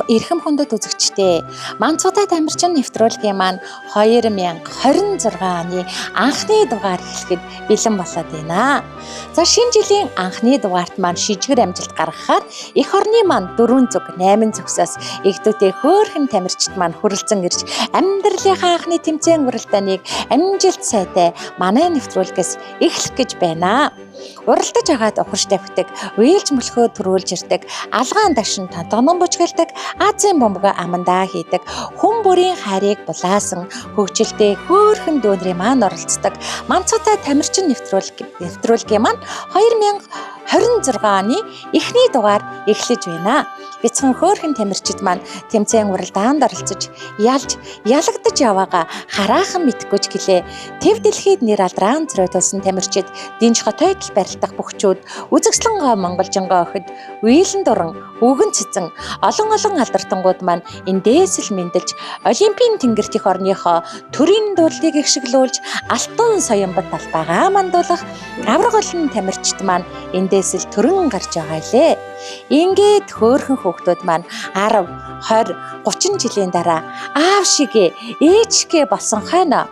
эрхэм хүндэт үзэгчдээ Манцутай тамирчин нэвтрүүлгийн маань 2026 оны анхны дугаар эхлэхэд бэлэн болоод байна. За шинэ жилийн анхны дугаарт маань шижгэр амжилт гаргахаар эх орны маань 4 зүг 8 зүгсээс эгдүүтэй хөөрхөн тамирчид маань хүрэлцэн ирж амьдралынхаа анхны тэмцээн уралдааныг амжилт сайтай манай нэвтрүүлгээс эхлэх гэж байна. Уралдаж агаад ухарч тавьдаг, уйлж мөлхөө төрүүлж ирдэг, алгаан дашин тонтгонон бочгэлдэг, Азийн бомбого амандаа хийдэг, хүн бүрийн хайрыг булаасан, хөгжилтэй хөөрхөн дүүнрийн маань оролцдог Манцутай тамирчин нэвтрүүлгийн маань 2026 оны эхний дугаар эхлэж байна. Бяцхан хөөрхөн тамирчид маань тэмцээн уралдаанд оролцож, ялагдаж яваагаа хараахан мэдгүйч гэлээ. Тэв дэлхийд нэр алдран зөрөөдөлсөн тамирчид, динж хотойд барилдах бөхчүүд, үзэгслэн гоо монголжингоо охид, уйлэн дуран, үгэн цэцэн, олон алдартангууд маань эндээс л мэндэлж, Олимпийн тэнгэрт эх орныхоо төрийн дуудлыг ихшиглүүлж, алтан соёмбот талбайгаа мандуулах авраг олон тамирчид маань эндээс л төрөн гарч байгаа лээ. Ингээд хөөрхөн хүүхдүүд маань 10, 20, 30 жилийн дараа аав шигээ, ээж шигээ болсон хойно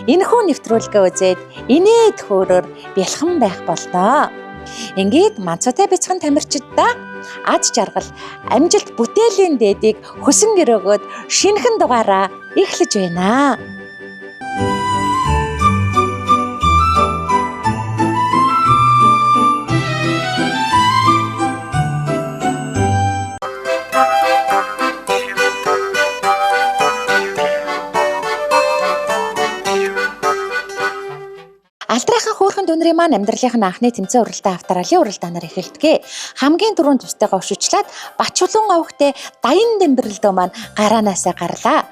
энэхүү нэвтрүүлгээ үзээд инээд хөөрөөр бэлхэн байх болноо. Ингээд Манцутай бяцхан тамирчидаа аз жаргал, амжилт бүтээлийн дээдийг хүсэн өрөөгөөд шинэхэн дугаараа эхлэж байна. Алдрайхан хөөрхөн дүнрийн маань амьдралынхаа анхны тэмцээн уралдаан авторалын уралдаанаар эхэлдэг. Хамгийн түрүүнд төстойгоо өшөөчлээд Бачулан овогтэй Даян Дэмбэрэлдөө маань гараанаасаа гарлаа.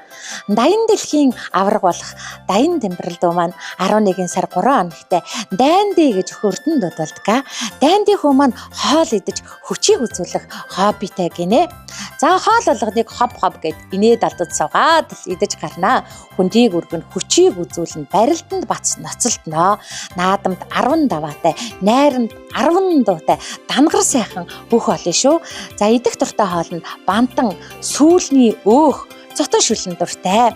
Даян дэлхийн авраг болох Даян Дэмбэрэлдөө маань 11 сар 3 хоногт Дайндэ гэж хөрдөнд дууддаг. Дайндэ хөө маань хоол идэж хүчийг үзүүлэх хоббитэй гинэ. За хоол болгоныг хоб гэд инээд алдаж суугаад л идэж гарнаа. Хүндийг өргөн хүчийг үзүүлэн барилданд бац ноцолтноо. Наадамд 10 даваатай, найранд 10 дуутай, дамгар сайхан бүх олон шүү. За идэх дуртай хоол нь бантан, сүүлний өөх, цотон шүлэн дуртай.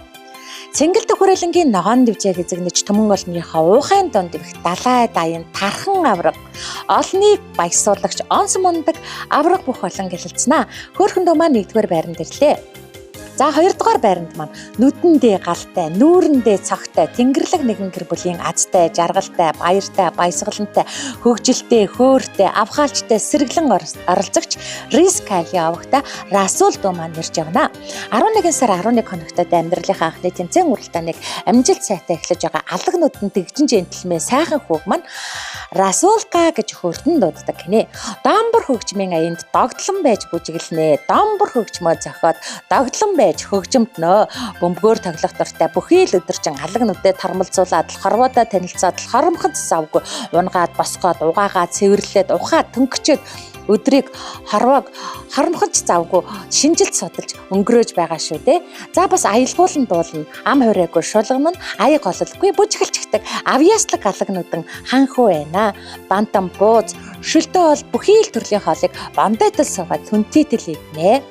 Цэнгэлдэх хүрээлэнгийн ногоон дэвжээ хэзэгнэж төмөн олныхоо уухайн донд ивэх далай даян тархан авраг, олныг баясуулагч онс мундаг авраг бүх олон гэлэлцнаа. Хөөрхөн дөө маань 1-р байранд ирлээ. За 2-р байранд маань нүдэндээ галтай, нүүрэндээ цогтой, тэнгэрлэг нэгэн гэр бүлийн азтай, жаргалтай, баяртай, баясгалантай, хөгжилтэй, хөөртэй, авхаалжтай, сэргэлэн оролцогч Рискали овогтой Расул дуу маань ирж явна. 11 сар 11 хоногт амьдралынхаа анхны тэмцээн уралдааныг амжилт сайтай эхлэж байгаа алга нүдэн тэгжин жентэлмэн сайхан хүүг маань Расулка гэж хөрдөн дууддаг гинэ. Домбор хөгжмийн аянд догдлон байж бүжиглэнэ. Домбор хөгжмөө зохиод догдлон байж хөгжимтнөө бөмбөгөөр тоглох дуртай бүхий л өдөржин алга нүдэд тармалцуулаад хорвоодоо танилцаад хоромхот завгүй унгаад босгоод угаагаад цэвэрлээд ухаад төнгөчөөд өдрийг хоромхож завгүй шинжилт судалж өнгөрөөж байгаа шүү дээ. За бас аялгуулан дуулна, ам хувраагүй шулгана, аяг гололгүй бүжгэлчдэг авьяаслаг алгнуудын ханхуу байна. Бантан бууз, шөлтөө бол бүхий л төрлийн хоолыг бондойтол суугаад хүнтийтэл иднэ.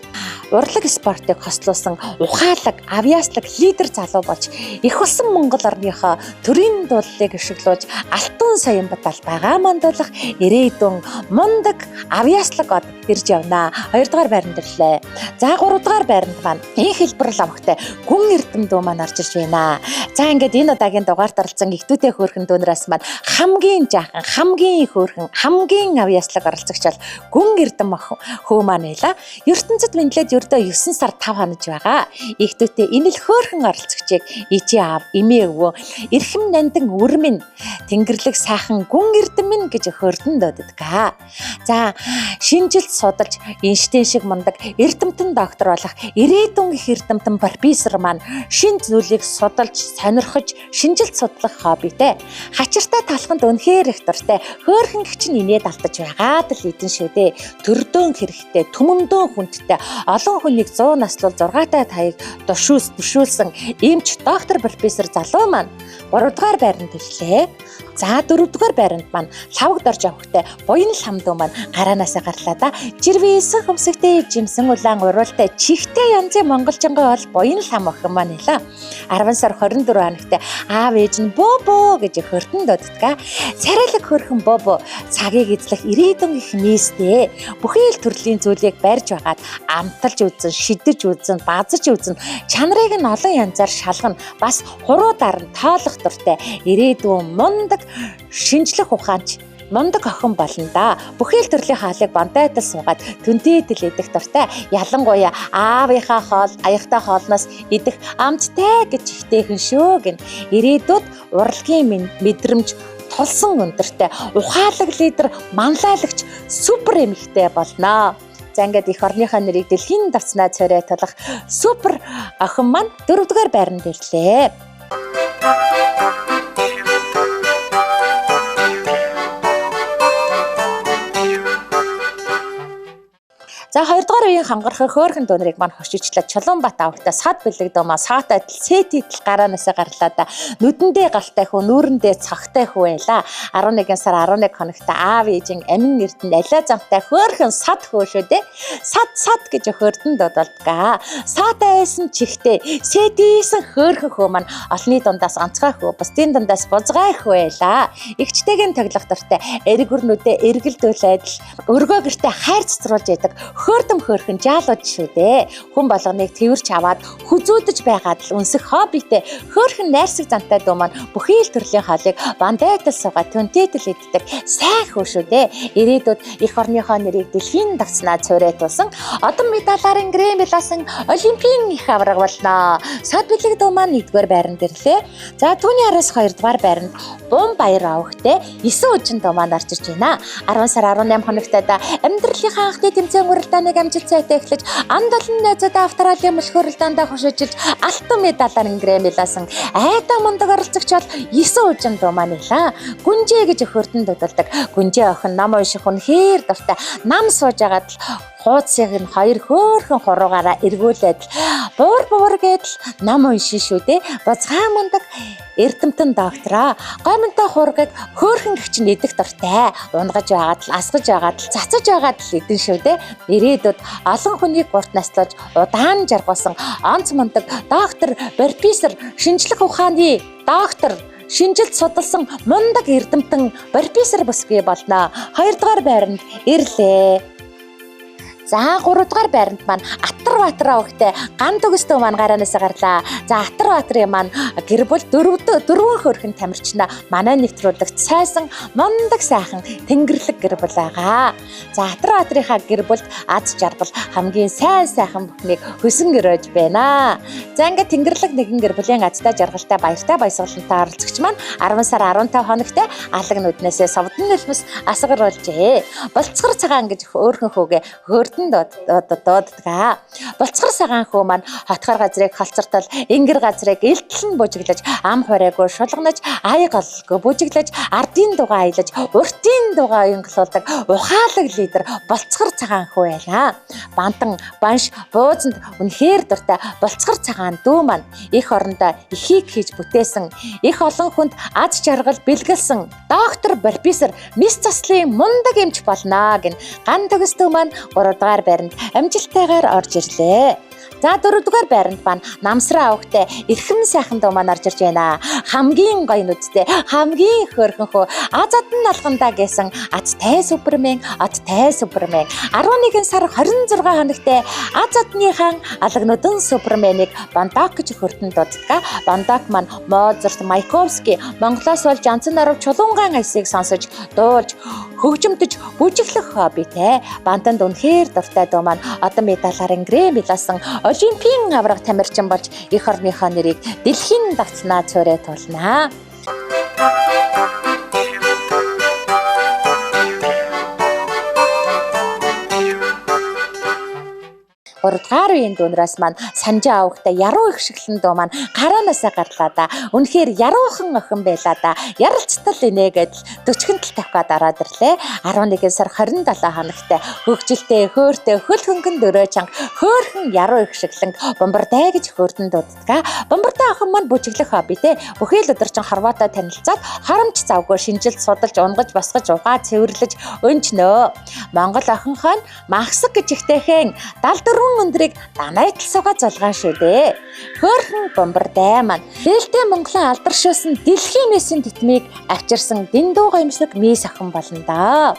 Урлаг спортыг хослуулсан ухаалаг, авьяаслаг лидер залуу болж их улсын Монгол орныхоо төрийн дуулалыг ашиглуулж алтан соёмбот талбайгаа мандуулах ирээдүйн мундаг авьяаслаг од ирж явна. 2-р байранд ирлээ. За 3-р байранд маань энэ хэлбэрл авахтай гүн эрдэм дүү маань орж ирж байна. За ингээд энэ удаагийн дугаарт оролцсон ихтүүтэй хөөрхөн дүүнээс маань хамгийн жаахан, хамгийн хөөрхөн, хамгийн авьяаслаг оролцогч бол гүн эрдэм хөө маань байла. ертөнцид мэдлээд ердөө 9 сар 5 хонож байгаа. Ихтүүтэй энэ л хөөрхөн оролцогчийг ижи аав, эмээ өвөө, эрхэм нандин үрмэн, тэнгэрлэг сайхан гүн эрдэм минь гэж хөрдөн дууддаг. За шинжилт судалж Эйнштейн шиг мундаг эрдэмтэн доктор болох ирээдүйн их эрдэмтэн профессор маань шин зүйлийг судалж, сонирхож, шинжилт судлах хоббитэй. Хачиртай талханд үнэхээр их дуртай. Хөөрхөн гिच нь инээд алдаж байгаад л идэн шүү дээ. Төрдөөн хэрэгтэй, түмэндөө хүндтэй, олон хүнийг 100 наслуул 6 таяг душүүлсэн эмч доктор профессор залуу маань 3-р байранд ирлээ. За 4-р байранд маань лавг дорж авахтай буян хамдуу маань гараа гараанаас гарлаа да. Жирвээсэн хөмсгтэй жимсэн улаан уруултай чихтэй янзын монголчингоо бол буян лам охин маань нэлээ. 10 сар 24 хоногт аав ээж нь боо гэж хөртөнд дууддаг. Царайлаг хөрхөн боо цагийг эзлэх ирээдүйн их нийстэй бүхий л төрлийн зүйлийг барьж байгаад амталж үзэн, шидэж үзэн, базаж үзэн, чанарыг нь олон янзаар шалгана. Бас хуруудаар нь тоолох дуртай ирээдүйн мундаг шинжлэх ухаанч мундаг охин болно да. Бүхий л төрлийн хаалыг бантайтал суугаад түнтэйдэл идэх дуртай. Ялангуяа аавынхаа хоол, аяхтай хоолноос идэх амттай гэж ихтэйхэн шүү гин. Ирээдүйд урлагийн мэдрэмж тулсан өндөртэй ухаалаг лидер, манлайлагч супер эмэгтэй болно. За ингээд их орныхоо нэрийг дэлхийн давцнаа цорой тулах супер охин маань 4-р байранд ирлээ. За 2-р үеийн хамгархан хөөрхөн дүүнрийг маань хошижлаа Чулуунбат авахта сад бэлэг дөө маа саатай сэтитл гараанаас гарлаа да. Нүдэндээ галтай хүү, нүүрэндээ цагтай хүү байла. 11 сар 11 хоногт аав ээжийн амин эрдэнд алиа замтай хөөрхөн сад хөө шүү дээ. Сад гэж хөөрдөн дуудалдгаа. Саатай байсан чихтэй сэтийсэн хөөрхөн хөө маань олны дундаас онцгой хөө, бусдын дундаас бузгай хөө байла. Игчтэйгийн тоглох дуртай эрг өрнүүдээ эргэлдүүлээд өргөө гэртээ хайр цэцруулж яадаг хөөрдөм хөөрхөн жаалууд шүү дээ. Хүн болгоныг тэрвэрч аваад хүзүүдэж байгаад л үнсэх хоббитэй хөөрхөн найрсаг зантай дүү маань бүхий л төрлийн хоолыг бандайтал суугаад түнтэйдэл иддэг сайн хөө шүү дээ. Ирээдүйд их орныхоо нэрийг дэлхийн давцнаа цорайтуулсан одон медалаар грэмэлсэн олимпийн их авраг болно. Сад бэлэг дүү маань 1-р байранд ирлээ. За түүний араас 2-р байранд Бум баяр авахтай 9 үжин дүү маань орж ирж байна. 10 сар 18 хоногтаа амьдралынхаа анхны тэмцээн уралдааныг амжилт сайтай эхлэж анд олон найзуудаа австралиа мөлхөөрөлдөөндөө хошижиж алтан медалаар грэмэлсэн айдаа мундаг оролцогч бол 9 үжин дүү маань илаа. Гүнжээ гэж хөрдөн дуудалдаг. Гүнжээ охин нам унших үнэхээр дуртай. Нам сууж агаад л хуудсыг нь 2 хөөрхөн хуруугаараа эргүүлээд буур гэдэл нам уншин шүү дээ. Бузгай мундаг эрдэмтэн доктороо гомонтой хургийг хөөрхөн гэгч нь идэх дуртай. Унгаж байгаад л асгаж байгаад л цацаж байгаад л идэн шүү дээ. Ирээдүйд олон хүнийг гурт наслаж удаан жаргуулсан онц мундаг доктор профессор шинжлэх ухааны доктор шинжилт судалсан мундаг эрдэмтэн профессор Бүсгүй болно. 2-р байранд ирлээ. За 3-р байранд маань Атарбаатар авахтай ган төгсдөө маань гараанаас гарлаа. За Атарбаатарын маань гэр бүл 4 хөөрхөн тамирчнаа манай нэвтрүүлэгт сайсан мундаг сайхан тэнгэрлэг гэр бүл байгаа. За Атарбаатарынхаа гэр бүлд аз жаргал хамгийн сайхан бүхнийг хөсөн гэрөөж байна. За ингээд тэнгэрлэг нэгэн гэр бүлийн азтай жаргалтай баяртай баясгалантай оролцогч маань 10 сар 15 хоногт алаг нүднээсээ совдон нэлмэс асгаруулжээ. Болцгор цагаан гэж өөрхөн хөөгээ хөөрдөн дууддаг. Болцгор цагаан хөө маань хотгор газрыг халцартал, ингэр газрыг элтлэн бужиглаж, ам хоройгоо шулганаж, ай голгүй бужиглаж, ардын дугаа аялаж, уртын дугаа онгилуулдаг ухаалаг лидер болцгор цагаан хөө байлаа. Бантан, банш, буузанд үнэхээр дуртай болцгор цагаан дүү маань их орондоо ихийг хийж бүтээсэн, их олон хүнд аз жаргал бэлгэлсэн доктор профессор мис заслын мундаг эмч болно гэн ган төгсдөө маань 3-р байранд амжилттайгаар орж ирлээ. За 4-р байранд маань намсраа авахтай эрхэм сайхан дуу маань орж ирж байна. Хамгийн гоё нүдтэй, хамгийн хөөрхөн хөө азад нь алгандаа гэсэн азтай супермен, оттай супермен 11 сар 26 хоногт азадныхан алгнуудын суперменийг Бандак гэж хөртөнд дууддаг. Бандак маань Моцарт, Маяковский, Монголоос болж Анцан нарав Чулуунгаан аясыг сонсож, дуулж, хөгжимдөж, бүжиглэх хоббитэй. Бантанд үнэхээр дуртай дуу маань одоо медалаар грэмэлсэн олимпийн авраг тамирчин болж их орныхоо нэрийг дэлхийн давцнаа цорайтуулна. 3 дугаар үеийн дүүнраас маань Санжаа авахтай яруу их шиглэн дуу маань гараанаасаа гарлаа да. Үнэхээр яруухан охин байлаа да. Яралцтал инэ гэдэл 40 тавих гээд ороод ирлээ. 11 сар 27 хоногт хөгжилтэй хөөртэй хөл хөнгөн дөрөө чанга хөөрхөн яруу их шиглэн бомбартай гэж хөөртөн дууддаг. Бомбартай охин маань бүжиглэх хоббитэй. Бүхий л өдөржин хорвоотой танилцаад харамч завгүй шинжилт судалж унгаж босгож угаа цэвэрлэж өнчнөө. Монгол охинхоо махсаг гэж ихтэйхэн 74 өндрийг данайтал сугаа зулгаа шүү дээ. Хөөрхөн бомбартай маань дээлтэй Монголын алдаршуулсан дэлхийн мессийн титмийг авчирсан дэндүү гоёмсог мис охин болно да.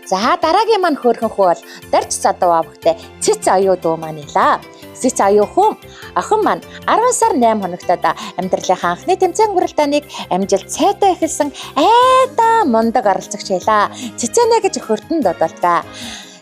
За дараагийн маань хөөрхөн хүү бол Дарж Задуу авахтай Цэц аюу дуу маань илаа. Цэц аюу хүн охин маань 10 сар 8 хоногтод амьдралынхаа анхны тэмцээн гурилдааныг амжилт сайтай эхэлсэн айдаа мундаг оролцогч байлаа. Цэцэнэ гэж хөөртөнд додолдгаа.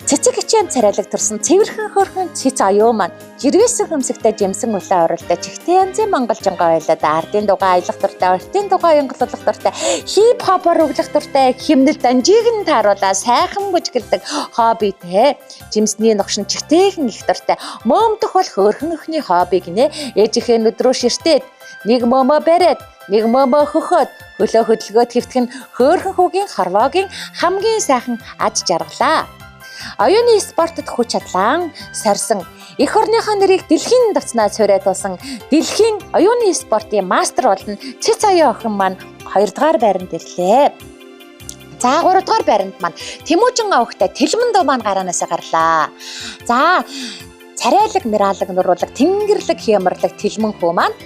Цэцэг хичээн царайлаг төрсөн цэвэрхэн хөөрхөн Цэц аюу маань жиргээсэн хөмсөгтэй жимсэн үлээ оролдож чихтэй янзын монголжингоо байлаа да. Ардын дугаа аялах дуртай, ортын дугаа янгалуулах дуртай, хип хопор өглөх дуртай, химнэл данжийг нь тааруулаа сайхан бүжгэлдэг хоббитэй. Жимсний ногшин чихтэйхэн их дуртай. Мөөмдөх бол хөөрхөн өхний хобби гинэ. Ээжийнхээ нүдрөө ширтээд нэг мөмө бариад нэг мөмө хөхөд хөлөө хөдөлгөөд хэвтгэн хөөрхөн хүүгийн хорвоогийн хамгийн сайхан аж жаргалаа. Оюуны спортод хүч чадлан сорьсон эх орныхоо нэрийг дэлхийн давцнаа цорайтуулсан дэлхийн оюуны спортын мастер болон Цэц аюу охин маань 2 дугаар байранд ирлээ. За 3 дугаар байранд маань Тэмүүжин авахтай Тэлмэн дуу маань гараанаасаа гарлаа. За царайлаг, мираалаг, нуруулаг, тэнгэрлэг, хямрлаг Тэлмэн хүү маань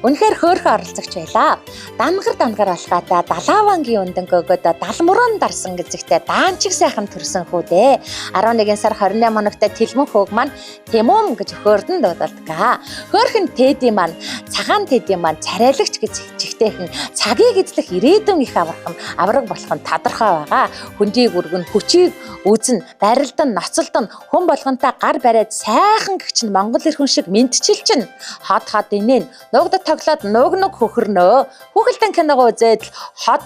үнэхээр хөөрхөн оролцогч байлаа. Дангар алхаатай далаавангийн өндөнгө өгөөд далмуран дарсан гэзэгтэй даанчиг сайхан төрсөн хүү дээ. 11 сар 28 хоногт Тэлмэн хөөг маань Тэмүм гэж хөөрдөн дуудалдаг. Хөөрхөн Тэди маань цагаан Тэди маань царайлагч гэж чихтэйхэн цагийг эзлэх ирээдүйн их авраг болох нь тодорхой байгаа. Хүндийг өргөн хүчийг үзэн барилдан ноцолдон хүн болгонтой гар бариад сайхан гэгч нь Монгол ирхэн шиг мэдчилчин хот инээн нуугдад тоглоод нуг хөхөрнөө. Хүүхэлдэйн киногоо үзээд хот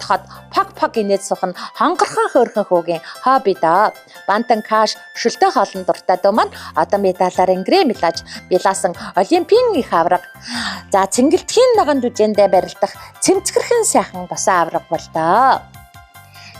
паг инээд сух нь хонгорхон хөөрхөн хүүгийн хобби да. Бантан каш шөлтөө хоолн дуртай дуу маань одоо медалаар ингрэмлаж билаасан олимпийн их авраг. За цэнгэлтгийн ногоон дүжээндээ барилдах цэмцгэрхэн сайхан босоо авраг болдоо.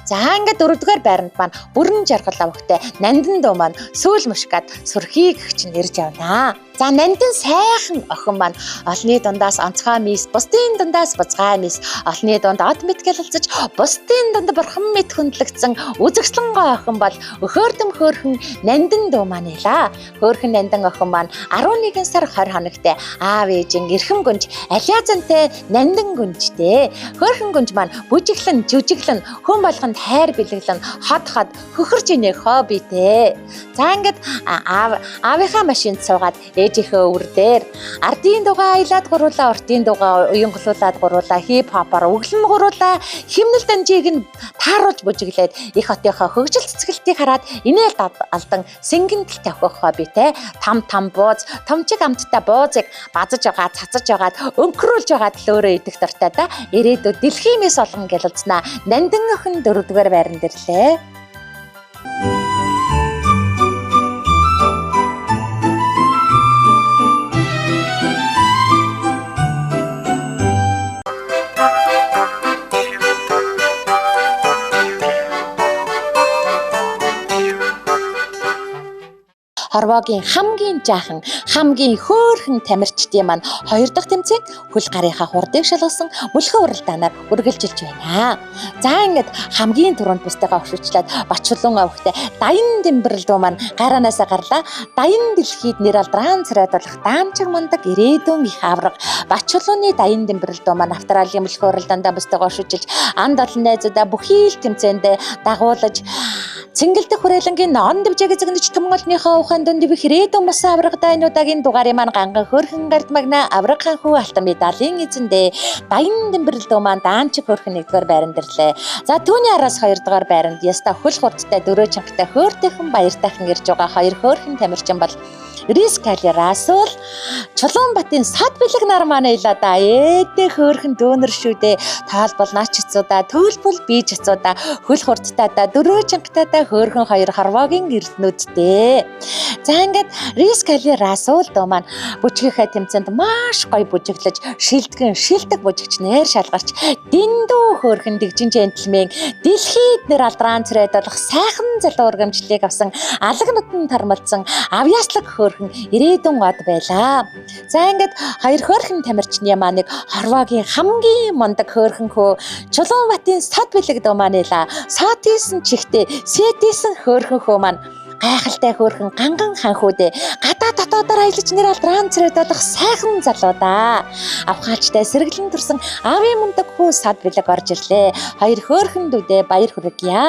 За ингээд 4 дугаар байранд маань бүрэн жаргал авахтай Нандин дуу маань сүүл мушгад сүрхий гэгч нь ирж явнаа. За Нандин сайхан охин маань олны дундаас онцгой мис, бусдын дундаас бузгай мис, олны дунд од мэд гэлэлцэж, бусдын дунд бурхан мэд хөндлөгдсөн үзэгслэнгой охин бол өхөөрдөм хөөрхөн Нандин дуу маань илаа. Хөөрхөн Нандин охин маань 11 сар 20 хоногт аав ээжийн эрхэм гүнж Алиазантай Нандин гүнжтэй. Хөөрхөн гүнж маань бүжиглэн, жүжиглэн, хүн болгонд хайр бэлэглэн хот хөхөрж инэх хоббитэй. За ингээд аавынхаа машинд суугаад ээжийнхээ өвөр дээр ардын дугаа аялаад гуруулаа, ортын дугаа уянгалуулаад гуруулаа, хип хопор өглөн гуруулаа, химнэл данжийг нь тааруулж бүжиглээд их хотынхоо хөгжил цэцгэлтийг хараад инээлд алдан сэнгэнтэл тавих хоббитэй. Там бууз, томчиг амттай буузыг базаж байгаа, цацаж байгаад өнкрүүлж байгаад л өөрөө идэх дуртай да. Ирээдүйд дэлхийн мэс олгон гэлэлцнаа. Нандин охин 4 дугаар байранд ирлээ. Хорвоогийн хамгийн жаахан, хамгийн хөөрхөн тамирчдын маань 2 дахь тэмцээн хөл гарынхаа хурдыг шалгасан мөлхөө уралдаанаар үргэлжилж байна. За ингээд хамгийн түрүүнд бусдыгаа өшөөчлээд Бачулуун авахтай Даян Дэмбэрэл дуу маань гараанаасаа гарлаа. Даян дэлхийд нэр алдран царайдуулах даамжиг мундаг ирээдүйн их авраг. Бачулууны Даян Дэмбэрэл дуу маань Австралийн мөлхөө уралдаандаа бусдыгаа өшөөжилж анд олон найзуудаа бүхий л тэмцээндээ дагуулж цэнгэлдэх хүрээлэнгийн ноон дэвжээг зэгнэж төмгөлнийхөө ухаан дунд бих ирээдүйн мос авраг дайнуудын дугаарыг маань ганган хөөрхөн гард магна авраг ханхүү алтан медалийн эзэндээ Даян Дэмбэрэл дуу маань даанчиг хөөрхөн 1-р байранд ирлээ. За түүний араас 2 дугаар байранд яста хөл хурдтай дөрөө чангатай хөөртэйхэн баяртайхан ирж байгаа 2 хөөрхөн тамирчин бол Рис Калерас бол Чулуунбатын сад бэлэг нар маань ила да. Ээдээ хөөрхөн дүүнэр шүү дээ. Таалбал наач хэцүүдаа, төлбөл бийж хэцүүдаа, хөл хурдтаадаа, дөрөө чангатаадаа хөөрхөн хоёр хорвоогийн эрднүүдтэй. За ингээд Рис Калерас дөө маань бүжгийнхээ тэмцээнд маш гоё бүжиглэж, шилдэг бүжигч нэр шалгарч, дэндүү хөөрхөн дэгжин джентльмен, дэлхийд нэр алдран царайд болох сайхан залуу ургамжлалыг авсан алаг нутан тармалсан авьяаслаг хөөрхөн ирээдүйн од байлаа. За ингээд хоёр хөөрхөн тамирчны маань нэг хорвоогийн хамгийн мундаг хөөрхөн хөө Чулуунбатын сад бэлэг дөө маань ила. Саатисэн чихтэй сэтисэн хөөрхөн хөө маань гайхалтай хөөрхөн ганган ханхүүдээ гадаа дотоодоор аялаж нэр алдран царайд болох сайхан залуу да. Авхаачтай сэргэлэн турсан аавын мундаг хүү сад бэлэг орж ирлээ. Хоёр хөөрхөн дүүдээ баяр хүргье.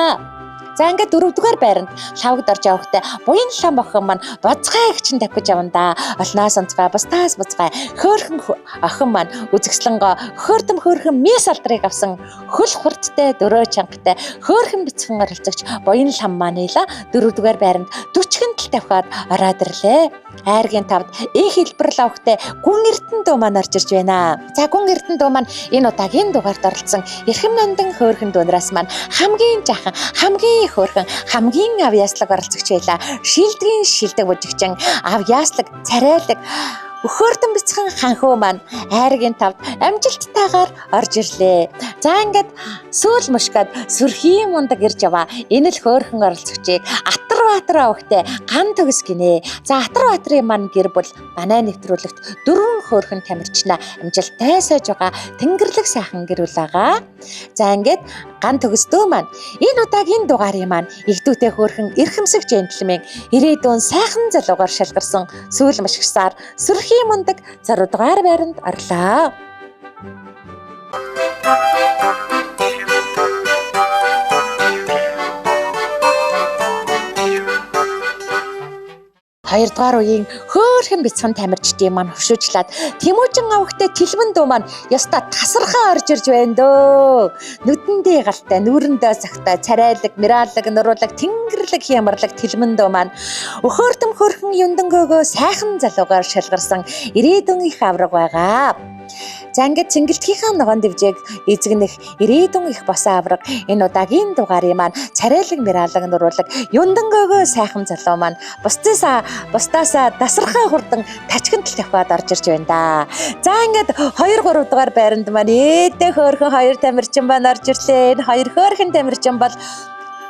За ингээд 4-р байранд лавгд орж явахдаа буян лам охин маань боцгай гिचэн тавьж явандаа. Олноос онцгой бусдаас буцгай хөөрхөн охин маань үзэгслэнгоо хөөрхөн мис алдрыг авсан хөл хурдтай дөрөө чангатай хөөрхөн бяцхан оролцогч буян лам маань ила 4-р байранд 40 тавихад ороод ирлээ. Айргийн тавд их хэлбэр лавгтай гүн эрдэнэ дүү маань орж ирж байна. За гүн эрдэнэ дүү маань энэ удаагийн дугаард оролцсон эрхэм нандин хөөрхөн дүүнээс маань хамгийн жаахан хамгийн хөөрхөн хамгийн авьяаслаг оролцогч байла. Шилдэг бүжигчин авьяаслаг царайлаг өхөөрдөн бяцхан ханхуу маань айргийн тавд амжилттайгаар орж ирлээ. За ингээд сүүл мушгад сүрхийн мундаг ирж яваа. Энэ л хөөрхөн оролцогчийг Атарбаатар авахтай ган төгс гинэ. За Атарбаатарын маань гэр бүл банай нэвтрүүлэгт 4 хөөрхөн тамирчнаа амжилттай сойж байгаа тэнгэрлэг сайхан гэр бүл байгаа. За ингээд ган төгсдөө маань энэ удаагийн дугаарын маань игдүүтэй хөөрхөн эрхэмсэг джентльмен ирээдүйн сайхан залуугаар шалгарсан сүүл мушгсаар сүрхийн мундаг 6-р байранд орлоо. Хоёрдугаар үеийн хөөрхөн бяцхан тамирчдын маань хөшөөжлаад Тэмүүжин авахтай тэлбэн дүү маань ёстой тасархаа орж ирж байна дөө. Нүдэндээ галтай, нүрэндээ сахтай, царайлаг, мираалаг, нуруулаг, тэнгэрлэг хямарлаг тэлбэн дүү маань өхөөрдөм хөөрхөн юндангөөгөө сайхан залуугаар шалгарсан ирээдүйн их авраг байгаа. За ингээд цэнгэлтгийнхаа ногоон дэвжээг эзэгнэх ирээдүйн их босон авраг энэ удаагийн дугаарын маань царайлаг мираалаг нуруулаг юндангөөгөө сайхан залуу маань бусдаасаа дасархаа хурдан тачгантал тавхаад орж ирж байна да. За ингээд 2-3 дугаар байранд маань ээдээ хөөрхөн хоёр тамирчин маань орж ирлээ. Энэ хоёр хөөрхөн тамирчин бол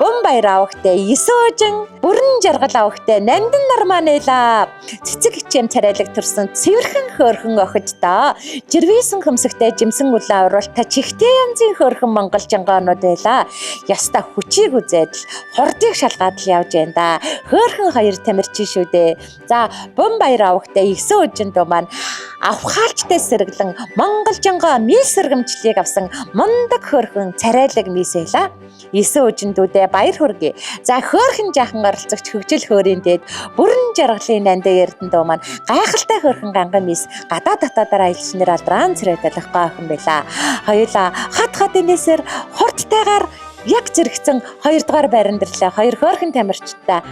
Бомбаяр авахтай Есөөжин, бүрэн жаргал авахтай Нандин нар маань эла. Цэцэг хичэм царайлаг төрсөн цэвэрхэн хөөрхөн охидтой. Жирвэсэн хөмсөгтэй жимсэн улаан уруултаа чихтэй янзын хөөрхөн монгол жангоонууд байла. Яста хүчийг үзээд л хурдыг шалгаад л явж байна да. Хөөрхөн хоёр тамирчин шүү дээ. За Бомбаяр авахтай Есөөжин дөө маань авхаалчтай сэргэлэн монгол жангоо мис сэргэмжлийг авсан мундаг хөөрхөн царайлаг мис байла. Есөөжин дүүдээ баяр хүргэе. За хөөрхөн жаахан оролцогч хөгжил хөөрийн дээд бүрэн жаргалын нандаа эрдэнэ дөө маань гайхалтай хөөрхөн ганган мис гадаа дотоодоор аялж нэр алдран царайд болохгүй охин байла. Хоёулаа хат инээсээр хурдтайгаар яг зэрэгцэн 2-р байранд ирлээ. Хоёр хөөрхөн тамирчтай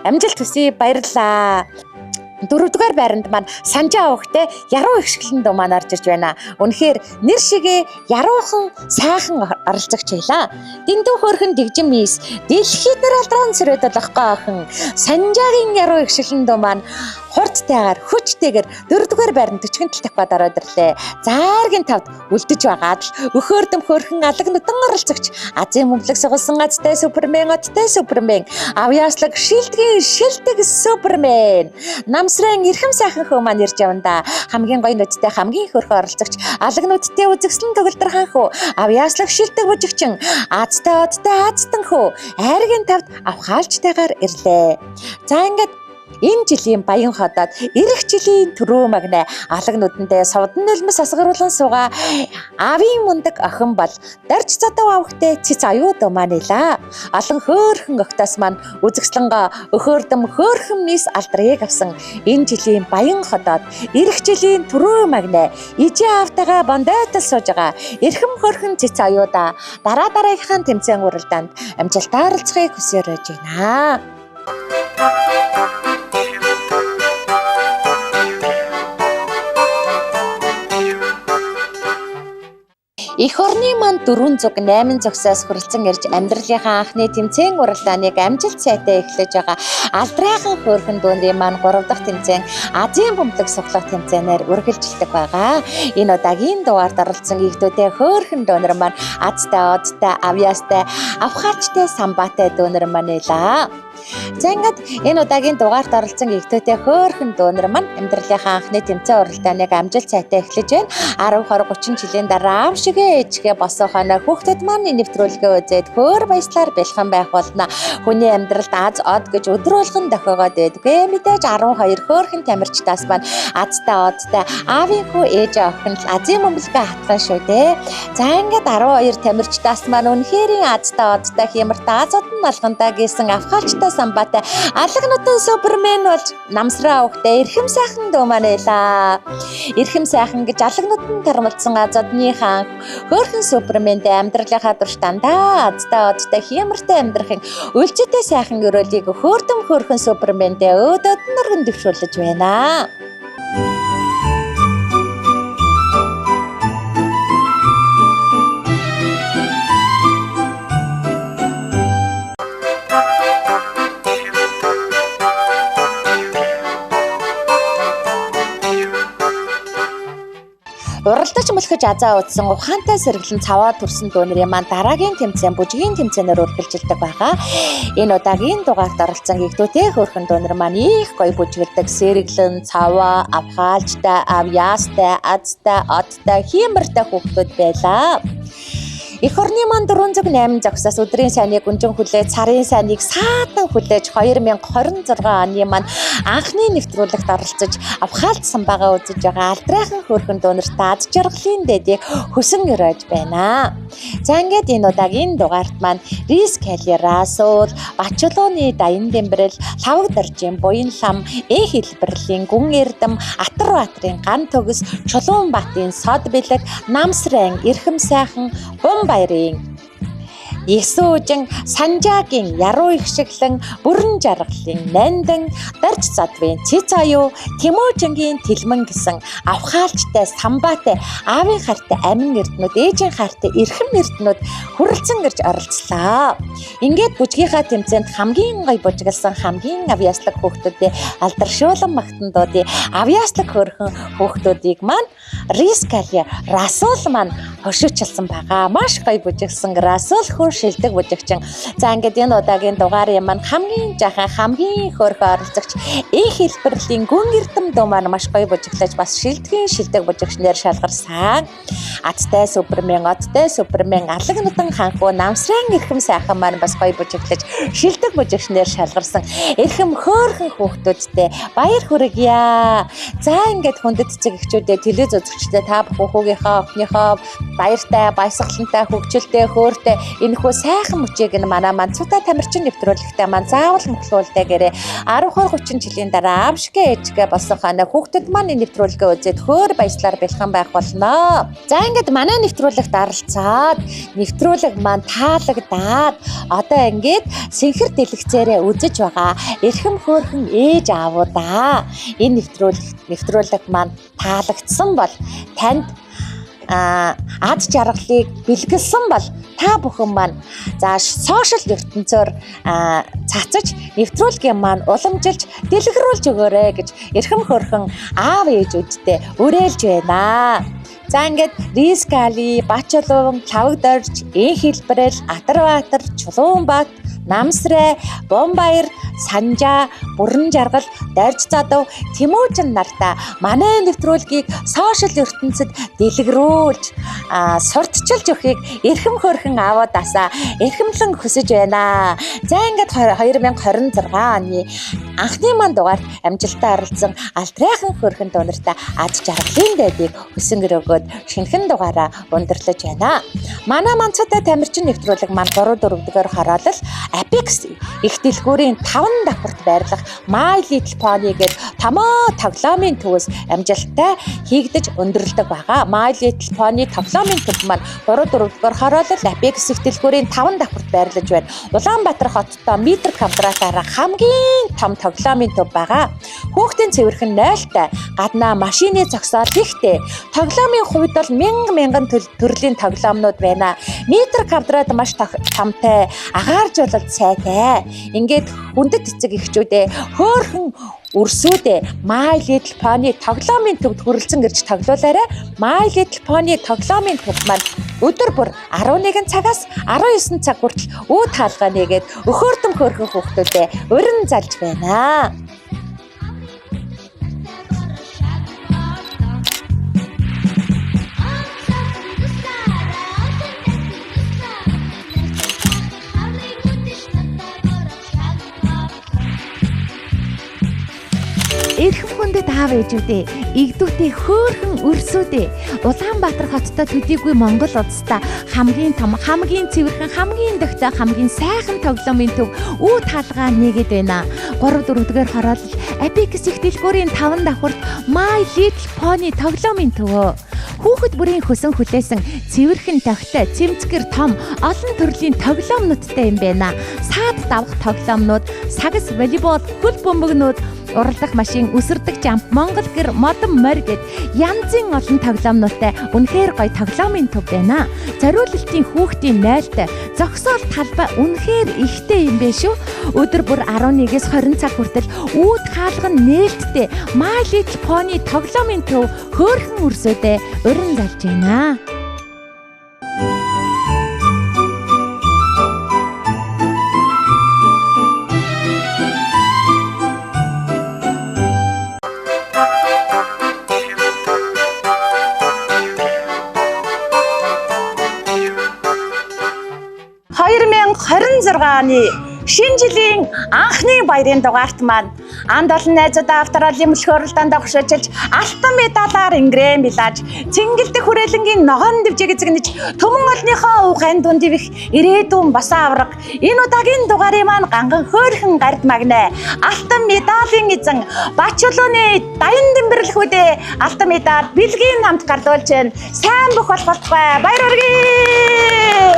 амжилт хүсье, баярлалаа. 4-р байранд маань Санжаа авахтай яруу ихшгэлэн дөө маань орж ирж байна. Үнэхээр нэр шигээ яруухан сайхан оролцогч байлаа. Дэндүү хөөрхөн дэгжин мис дэлхийд нэр алдран царайд болохгүй охин Санжаагийн яруу ихшгэлэн дөө маань хурдтайгаар хүчтэйгээр 4-р байранд 40 тавхад ороод ирлээ. Зааргийн тавд үлдэж байгаад л өхөөрдөм хөөрхөн алаг нутан оролцогч Азийн мөнгөлөг сугалсан азтай супермен оттой супермен авьяаслаг шилдэг супермен намсрын эрхэм сайхан хөө маань ирж явна да. Хамгийн гоё нүдтэй хамгийн их хөрхөн оролцогч алаг нүдтэй үзэгслэн төгөлдөр хаан хөө авьяаслаг шилдэг бүжигчин азтай азтан хөө айргийн тавд авхаалжтайгаар ирлээ. За ингээд энэ жилийн баян хотод эх жилийн төрөө магнаа алаг нүдэндээ сувдан нулимс асгаруулан суугаа авийн мундаг охин бол дарж задав авахтай цэц аюуд маанила. Олон хөөрхөн охтоос маань үзэгслэнгаа өхөөрдөм хөөрхөн мис алдрыг авсан энэ жилийн баян хотод эх жилийн төрөө магнаа ижээ автагаа бандайтал сууж байгаа эрхэм хөөрхөн цэц аюуда дараагийнхаа тэмцээн уралдаанд амжилтаар оролцохыг хүсэж байна. Эх орны манд 408 зогсоос хүрэлцэн ирж амьдралынхаа анхны тэмцээн уралдааныг амжилт сайтай эхлэж байгаа Алдрайхан хөөрхөн дүүнрийн маань 3 дахь тэмцээн Азийн бөмбөлөг суглах тэмцээнээр үргэлжилдэг байгаа. Энэ удаагийн дугаард оролцсон игдүүдээ хөөрхөн дүүнэр маань азтай, одтой, авьяастай, авхаачтай, самбаатай дүүнэр маань илаа. За ингээд энэ удаагийн дугаарт оролцсон игдүүдээ хөөрхөн дүүнэр маань амьдралынхаа анхны тэмцээн уралдааныг амжилт сайтай эхлэж байна. 10, 20, 30 жилийн дараа аав шигээ ээжгээ босоо хоноо хүүхдэд маань нэвтрүүлгээ үзээд хөөр баяслаар бэлхэн байх болно. Хүний амьдралд аз од гэж өдөр болгон дохиогоод байдгүй. Мэдээж 12 хөөрхөн тамирчдаас маань азтай, одтой аавын хүү ээжээ охин л Азийн бөмбөлгөө хатган шүү дээ. За ингээд 12 тамирчдаас маань үнэхэрийн азтай, одтой хямртай аз одон алгандаа гэсэн авхаачтай самбаатай алга нутан супермен болж намсраа өгдөө эрхэм сайхан дүү маань байлаа. Эрхэм сайхан гэж алга нутан тармалцсан аз одны хаан хөөрхөн суперментэй амьдралынхаа турш дандаа азтай, одтой хямртай амьдрахын үлжитэй сайхан өрөөлийг хөөрдөм хөөрхөн суперментэй өөдөд нөргөн дэвшүүлж байна. Уралдаж мөлхөж азаа утсан ухаантай сэргэлэн цаваа төрсөн дүүнрийн маань дараагийн тэмцээн бүжгийн тэмцээнээр үргэлжилдэг байгаа. Энэ удаагийн дугаарт оролцсон игдүүтэй хөөрхөн дүүнэр маань их гоё бүжгэлдэг сэргэлэн цаваа, авхаалжтай, авьяастай, азтай, одтой, хямртай хүүхдүүд байлаа. Эх орны маань 408 зогсоос өдрийн сайныг гүнжин хүлээж, сарын сайныг саатан хүлээж 2026 оны маань анхны нэвтрүүлэгт оролцож авхаалцсан байгаа үзэж байгаа Алдрайхан хөөрхөн дүүнэрт аз жаргалын дэдийг хөсөн өрөөж байна. За ингээд энэ удаагийн дугаарт маань Рис Кали Расул, Бачулууны Даян Дэмбэрэл, Лавг Доржийн Буян лам, Эн хэлбэрлийн Гүн Эрдэм, Атар-Баатарын Ган төгс, Чулуунбаатарын Сод бэлэг, Намсрайн Эрхэм сайхан, Баярын Есүүжин, Санжаагийн Яруу их шиглэн, Бүрэн жаргалын Нандан, Дарж задвын Цэц аюу, Тэмүүжингийн Тэлмэн гэсэн авхаалчтай, самбаатай, аавын хартай амин эрдэнүүд, ээжийн хартай эрхэм эрдэнүүд хүрэлцэн ирж оролцлоо. Ингээд бүжгийнхаа тэмцээнд хамгийн гоё бүжгэлсэн хамгийн авьяаслаг хүүхдүүдээ алдаршуулан магтандуудын авьяаслаг хөөрхөн хүүхдүүдийг маань Рис Кали Расул маань хошуучилсан байгаа. Маш гоё бүжгэлсэн Расул хүн шилдэг бүжигчин. За ингээд энэ удаагийн дугаарын маань хамгийн жахан, хамгийн хөөрхөн оролцогч Эн хэлбэрлийн Гүн Эрдэм дүү маань маш гоё бүжиглэж бас шилдэг бүжигчнэр шалгарсан. Азтай супермен, одтой супермен, алга нутан ханхуу, намсрайн эрхэм сайхан маань бас гоё бүжиглэж шилдэг бүжигчнэр шалгарсан. Эрхэм хөөрхөн хүүхдүүдтэй баяр хүргье. За ингээд хүндэт цэг эхчүүдээ, телевиз үзэгчдээ та хүүгийнхаа, охиныхоо баяртай, баясгалантай, хөгжилтэй, хөөртэй энэхүү сайхан мөчийг нь манай цута тамирчин нэвтрүүлэгтээ маань заавал мөхлүүлдэ гэрээ 10-30 жилийн дараа аав шигээ ээжгээ болсон ханаа хүүхдэд маань нэвтрүүлгээ үзээд хөөр баяслаар бэлхэн байх болно. За ингээд манай нэвтрүүлэгт оролцоод нэвтрүүлэг маань таалагдаад одоо ингээд сэнхэр дэлгэцээрээ үзэж байгаа эрхэм хөөрхөн ээж аавуудаа энэ нэвтрүүлэг маань таалагдсан бол танд аз жаргалыг бэлгэлсэн бол та бүхэн маань за сошиал ертөнцөөр цацаж нэвтрүүлгийн маань уламжилж дэлгэрүүлж өгөөрэй гэж эрхэм хөөрхөн аав ээжүүдтэй уриалж байна. За ингээд Рис Кали, Бачулуун, Лавг Дорж, Эн хэлбэрэл, Атар-Баатар, Чулуунбаат, Намсрай, Бомбаяр, Санжаа, Бүрэн жаргал, Дарж задав, Тэмүүжин нартаа манай нэвтрүүлгийг сошиал ертөнцид дэлгэрүүлж сурталчилж өгөхийг эрхэм хөөрхөн аавуудаасаа эрхэмлэн хүсэж байна. За ингээд 2026 оны анхны маань дугаарт амжилттай оролцсон Алдрайхан хөөрхөн дүүнэртээ аз жаргалын дэдийг хүсэн өрөөгөөд шинэхэн дугаараа өндөрлөж байна. Манай цута тамирчин нэвтрүүлэг маань 3-4 дугаар хороолол Apex их дэлгүүрийн 5 давхурт байрлах My Little Pony гээд томоо тоглоомын төвөөс амжилттай хийгдэж өндөрлөдөг байгаа. My Little Pony тоглоомын төв маань 3-4-р хороолол Apex их дэлгүүрийн 5 давхурт байрлаж байна. Улаанбаатар хоттой метр квадратаараа хамгийн том тоглоомын төв байгаа. Хүүхдийн цэвэрхэн 0-тай, гаднаа машины зогсоол ихтэй. Тоглоомын хувьд бол мянган төрлийн тоглоомнууд байна. Метр квадрат маш томтой, агааржуулалт сайтай. Ингээд хүндэт эцэг эхчүүдээ хөөрхөн өрсүүдээ My Little Pony тоглоомын төвд хүрэлцэн ирж тоглоулаарай. My Little Pony тоглоомын төв маань өдөр бүр 11 цагаас 19 цаг хүртэл үе таалгаа нэгээд өхөөртөм хөөрхөн хүүхдүүдэд урин залж байна. Эрхэм хүндэт аав ээжүүдээ, игдүүтээ хөөрхөн өрсүүдээ, Улаанбаатар хоттой төдийгүй Монгол улстай хамгийн том, хамгийн цэвэрхэн, хамгийн дохтой, хамгийн сайхан тоглоомын төв үе таалгаа нэгээд байна. 3-4-р хороолол Apex их дэлгүүрийн 5 давхурт My Little Pony тоглоомын төвөө. Хүүхэд бүрийн хөсөн хүлээсэн цэвэрхэн дохтой, цэмцгэр том, олон төрлийн тоглоомнуудтай юм байна. Саад давах тоглоомнууд, сагас, волейбол, хөл бөмбөгнүүд, уралдах машин, үсэрдэг жамп, Монгол гэр, модон морь гэд янзын олон тоглоомнуудтай үнэхээр гоё тоглоомын төв байна. Зориулалтын хүүхдийн 0-тай, зогсоол талбай үнэхээр ихтэй юм бэ шүү. Өдөр бүр 11-с 20 цаг хүртэл үүд хаалга нээлттэй My Little Pony тоглоомын төв хөөрхөн өрсөдөө урин залж байна. оны шинэ жилийн анхны баярын дугаарт маань анд олон найзуудаа авторалын мөлхөөрөлтөнд огшоочилж алтан медалаар ингрэм билааж цэнгэлдэх хүрээлэнгийн ногоон дэвжиг эзэгнэж төмөн олныхоо ухаан дунд ивэх ирээдүйн босоо авраг энэ удаагийн дугаарын маань ганган хөөрхөн гард магнаа алтан медалийн эзэн Бачулууны даян дэмбэрлэхүүдээ алтан медаль бэлгийн хамт гардуулж байна. Сайн бүх болтугай баяр хүргэе.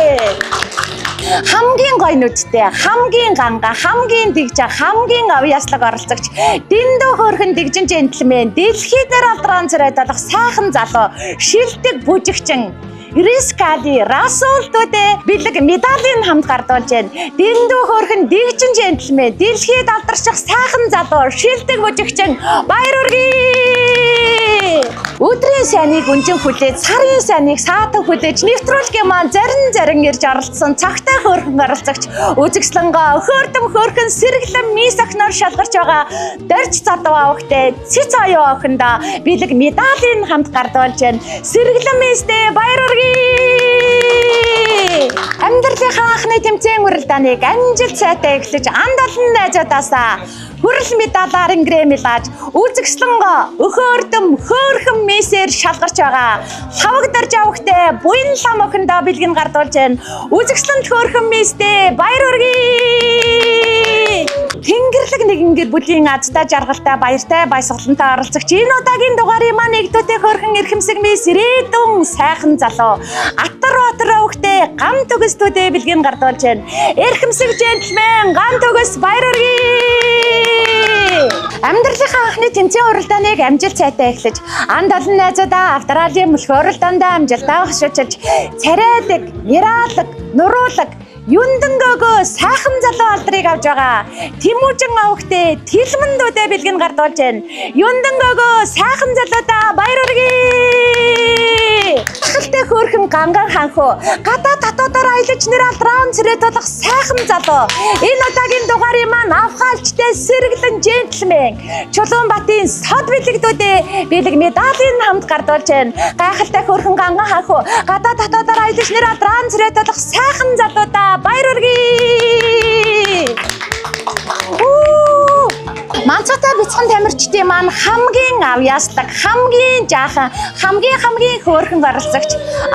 Хамгийн гоё нүдтэй, хамгийн ганга, хамгийн дэгж, хамгийн авьяаслаг оролцогч, дэндүү хөөрхөн дэгжин джентльмен, дэлхийд дээр алдран царайд болох сайхан залуу, шилдэг бүжигчин Рискали Расултуудэ бэлэг медалийн хамт гардуулж байна. Дэндүү хөөрхөн дэгжин джентльмен, дэлхийд алдарчих сайхан залуу, шилдэг бүжигчин баяр хүргэе. Өдрийн сайныг өнжин хүлээж, сарын сайныг саатан хүлээж, нэвтрүүлгийн маань зарин ирж оролцсон цагтай хөөрхөн оролцогч, үзэгслэнгөө хөөрдөм хөөрхөн сэргэлэн мис охиноор шалгарч байгаа дорж задуу авахтай цэц оюу охиндоо бэлэг медалийн хамт гардуулж байна. Сэргэлэн мистэй баяр хүргэе. Амьдралынхаа анхны тэмцээн уралдааныг амжилт сайтай эхлэж анд олон найзуудаасаа хүрэл медалаар ингрэмилж үзэгслэнгөө өхөөрдөм хөөрхөн мисээр шалгарч байгаа. Лавг дорж авахтай буян лам охиндоо бэлгэн гардуулж байна. Үзэгслэнд хөөрхөн мистэй баяр хүргэе. Тэнгэрлэг нэгэн гэр бүлийн азтай жаргалтай баяртай баясгалантай оролцогч энэ удаагийн дугаарыг маань нэгдүтэй хөөрхөн эрхэмсэг мис ирээдүйн сайхан залуу Атар Батар өвгтэй гам төгсдүүдээ бэлгэн гардуулж байна. Эрхэмсэг джентльмен гам төгс баяр хүргэе. Амьдралынхаа анхны тэмцээн уралдааныг амжилт сайтай эхлэж анд олон найзуудаа авторалын мөлхөөрөлтөнд амжилтаа хашуучилж царайдаг, мираалаг, нуруулаг юндангөөгөө сайхан залуу алдрыг авж байгаа. Тэмүүжин авахтэй тэлмэндүүдээ бэлгэн гардуулж байна. Юндангөөгөө сайхан залуудаа баяр хүргэе. Тахалтай хөөрхөн ганган ханхуу гадаа татуудаар аялаж нэр алдран цэрэд болох сайхан залуу. Энэ удаагийн дугаарыг маань авхаалчтай сэргэлэн джентльмен Чулуунбатын сод бэлэгдүүдээ бэлэг медалийн хамт гардуулж байна. Гайхалтай хөөрхөн ганган ханхуу гадаа татуудаар аялаж нэр алдран цэрэд болох сайхан залуудаа баяр хүргэе. Манцаатай бяцхан тамирчдын маань хамгийн ав яслаг, хамгийн жаахан, хамгийн хөөрхөн оролцогч,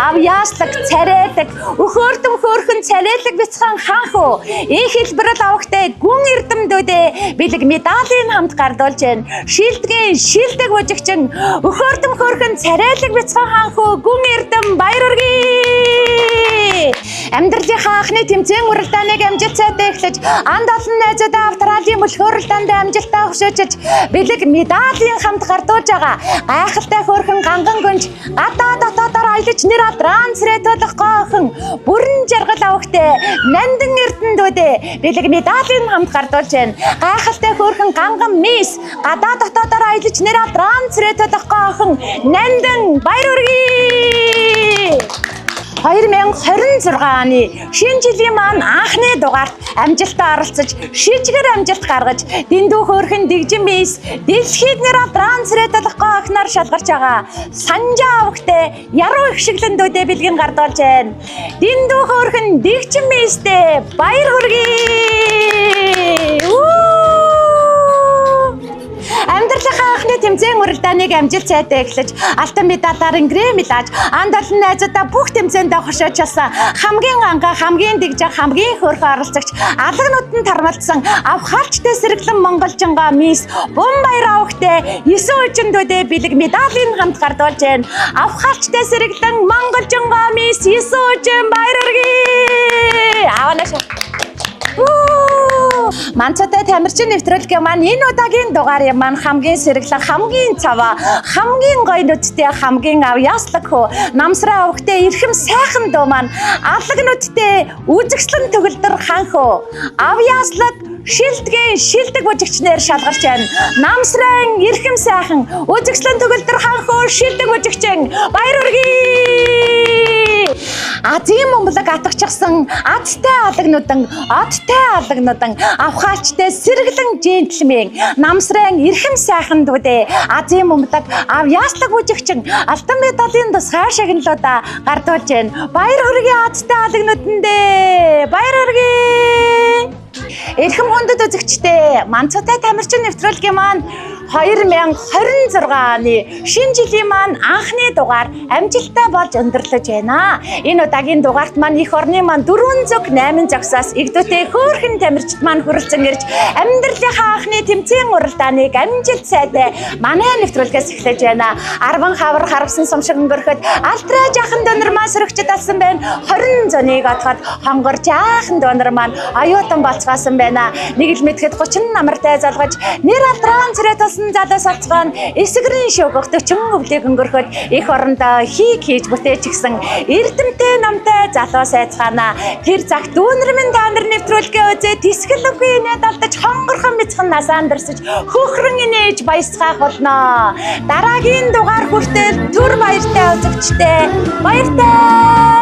ав яслаг, царайдаг, хөөрхөн царайдаг бяцхан хаанху энэ хэлбэрэл авахтай гүн эрдэмдүүдээ бэлэг медалийн хамт гардуулж байна. Шилдгийн шилдэг бүжигчин хөөрхөн царайлаг бяцхан хаанху гүн эрдэм баяр хүргэе. Амьдралынхаа анхны тэмцээн уралдааныг амжилттай эхлэж, анд олон найзуудаа австралиан мөлхөөрөлтөнд амжилттай хөшөөж, бэлэг медалийн хамт гардуулж байгаа гайхалтай хөөрхөн ганган гүнж гадаа дотоодоор аялаж нэр транслейтолох гоохон бүрэн жаргал авахтай нандин эрдэмтдүүдээ бэлэг медалийн хамт гардуулж байна. Гайхалтай хөөрхөн ганган мис гадаа дотоодоор аялаж нэр транслейтолох гоохон нандин баяр хүргэе. 2026 оны шинэ жилийн маань анхны дугаарт амжилтаа оролцож, шижгэр амжилт гаргаж, дэндүү хөөрхөн дэгжин мис дэлхийд нэр транслейтолох гоохноор шалгарч байгаа санжаа авахтай яруу их шиглэндүүдээ бэлгэн гардуулж байна. Дэндүү хөөрхөн дэгжин мистэй баяр хүргэе. Амьдралынхаа анхны тэмцээн уралдааныг амжилт сайтай эхлэж, алтан медалаар грэмилж, анд олон найзуудаа бүх тэмцээндээ хошоож болсон хамгийн ангаа, хамгийн дэгжин, хамгийн хөөрхөн оролцогч, алгнуудад тармалсан авхаалчтай сэргэлэн монголжингаа мис Бомбаяр авахтай 9 үжиндүүдээ бэлэг медалийн хамт гардуулж байна. Авхаалчтай сэргэлэн монголжингаа мис 9 үжин баяр хүргэе. Аваанаашаа. Манцатай тамирчин нэвтрүүлгийн маань энэ удаагийн дугаарын маань хамгийн сэргэлэн, хамгийн цаваа, хамгийн гоё нүдтэй, хамгийн ав яслаг хөө намсраа авахтай эрхэм сайхан дуу маань алгнуудтай үзэгслэн төгөлдөр ханхөө ав яслаг шилдгийн шилдэг бүжигчнэр шалгарч байна. Намсрын эрхэм сайхан үзэгслэн төгөлдөр ханхөө шилдэг бүжигчин баяр хүргэе. Азийн Монголыг атгахчихсан адтай алгнуудан авхаалчтай сэргэлэн джентльмен намсрын эрхэм сайхан дүүдээ Азийн Монголыг ав яслаг бүжигчин алтан медалийн тусгай шагналуудаа гардуулж байна. Баяр хүргэе адтай алгнуудандээ. Баяр хүргэе. Эрхэм хүндэт үзэгчдээ, Манцатай тамирчин нэвтрүүлгийн маань 2026 оны шинэ жилийн маань анхны дугаар амжилттай болж өндөрлөж байна. Энэ удаагийн дугаарт маань их орны маань 408 зогсоос игдүүтэй хөөрхөн тамирчид маань хүрэлцэн ирж амьдралынхаа анхны тэмцээн уралдааныг амжилт сайтай манай нэвтрүүлгээс эхлэж байна. 10 хавар харвсан сумшиг өнгөрөхөд алтраа жаахан донор маань сөрөгчд алсан байна. 20 зуныг отоход хонгор жаахан донор маань аюутан болцгаасан байна. Нэг л мэдхэд 30 намартай залгаж нэр алдран цэрэт залуу сацгаан эсгэрийн шогох 40 өвлийг өнгөрөхөд их орондоо хийж бүтээж гисэн эрдэмтэй намтай залуу сайцгаана. Тэр цагт дүүнэр минь та нар нэвтрүүлгээ үзээ тисгэлгүй инээд алдаж хонгорхон бяцхан насаан дэрсэж хөхрөн инээж баясгаах болно. Дараагийн дугаар хүртэл түр баяртай үзэгчтэй баяртай.